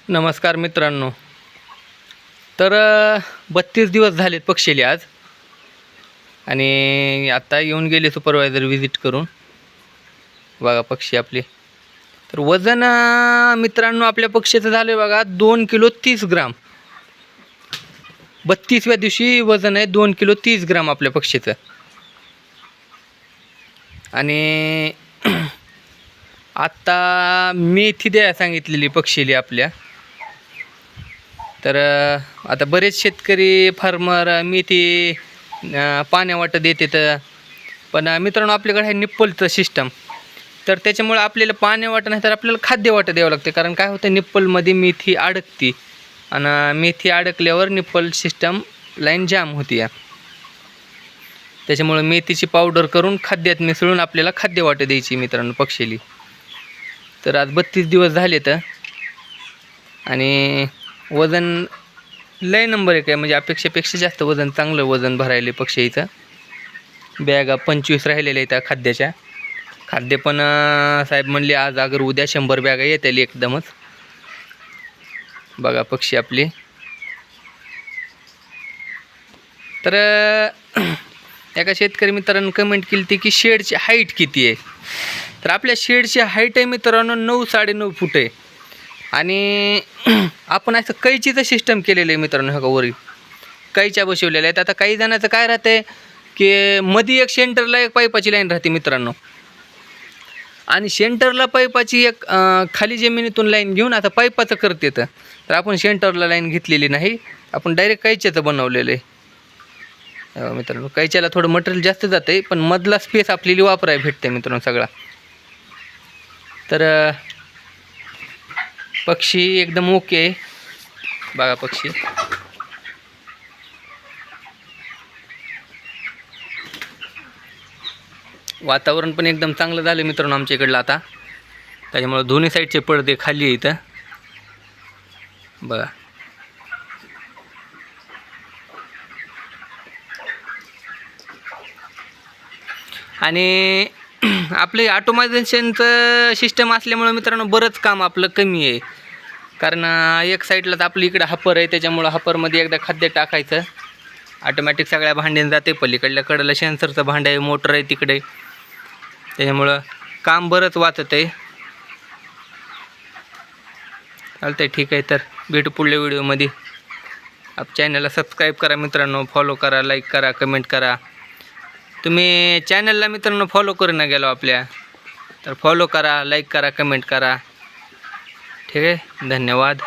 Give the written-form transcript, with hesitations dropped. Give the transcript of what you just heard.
नमस्कार मित्रांनो. तर 32 दिवस झालेत पक्षीले आज, आणि आता येऊन गेले सुपरवायझर व्हिजिट करून. बघा पक्षी आपले. तर वजन मित्रांनो आपल्या पक्षीचं झालं आहे बघा 2 किलो 30 ग्राम. 32व्या दिवशी वजन आहे 2 किलो 30 ग्राम आपल्या पक्षीचं. आणि आत्ता मेथी द्यायला सांगितलेली पक्षीली आपल्या. तर आता बरेच शेतकरी फार्मर मेथी पाण्यावाटत देतात, पण मित्रांनो आपल्याकडे आहे निप्पलचं सिस्टम. तर त्याच्यामुळे आपल्याला पाण्यावाटं नाही तर आपल्याला खाद्यवाटं द्यावं लागते. कारण काय होतं, निप्पलमध्ये मेथी अडकते, आणि मेथी अडकल्यावर निप्पल सिस्टम लाईन जाम होती. त्याच्यामुळे मेथीची पावडर करून खाद्यात मिसळून आपल्याला खाद्यवाटं द्यायची मित्रांनो पक्षीली. तर आज 32 दिवस झाले तर, आणि वजन लय नंबर एक आहे, म्हणजे अपेक्षेपेक्षा जास्त वजन, चांगलं वजन भरायले पक्षीचं. बॅगा 25 राहिलेल्या आहेत खाद्याच्या. खाद्य पण साहेब म्हणले आज अगर उद्या 100 बॅगा येतील एकदमच. बघा पक्षी आपली. तर एका शेतकरी मित्रांनो कमेंट केली होती की शेडची हाईट किती आहे. तर आपल्या शेडची हाईट आहे मित्रांनो 9 9.5 फूट आहे. आणि आपण असं कैचीचं सिस्टम केलेलं आहे मित्रांनो. ह्या वरील कैच्या बसवलेल्या आहेत. आता काही जणांचं काय राहतंय की मध्ये एक सेंटरला एक पाईपाची लाईन राहते मित्रांनो, आणि सेंटरला पाईपाची एक खाली जमिनीतून लाईन घेऊन आता पाईपाचं करते. तर आपण सेंटरला लाईन घेतलेली नाही, आपण डायरेक्ट कैच्याचं बनवलेलं आहे मित्रांनो. कैच्याला थोडं मटेरियल जास्त जातं आहे, पण मधला स्पेस आपल्याला वापरायला भेटते मित्रांनो सगळा. तर पक्षी एकदम ओके आहे. बघा पक्षी. वातावरण पण एकदम चांगलं झालं मित्रांनो आमच्या इकडलं आता. त्याच्यामुळे दोन्ही साईडचे पडदे खाली आहे इथं. बघा. आणि आपले ऑटोमायझेशनचं सिस्टम असल्यामुळं मित्रांनो बरंच काम आपलं कमी आहे. कारण एक साईडला तर आपलं इकडं हपर आहे, त्याच्यामुळं हपरमध्ये एकदा खाद्य टाकायचं, ऑटोमॅटिक सगळ्या भांड्यानं जाते. पलीकडल्या कडेला सेन्सरचं भांडं आहे, मोटर आहे तिकडे, त्याच्यामुळं काम बरंच वाचत आहे. चालतं आहे, ठीक आहे. तर भेटू पुढल्या व्हिडिओमध्ये. आप चॅनलला सबस्क्राईब करा मित्रांनो, फॉलो करा, लाईक करा, कमेंट करा. तुम्ही चॅनलला मित्रांनो फॉलो करून गेलो आपल्या, तर फॉलो करा, लाईक करा, कमेंट करा. ठीक आहे. धन्यवाद.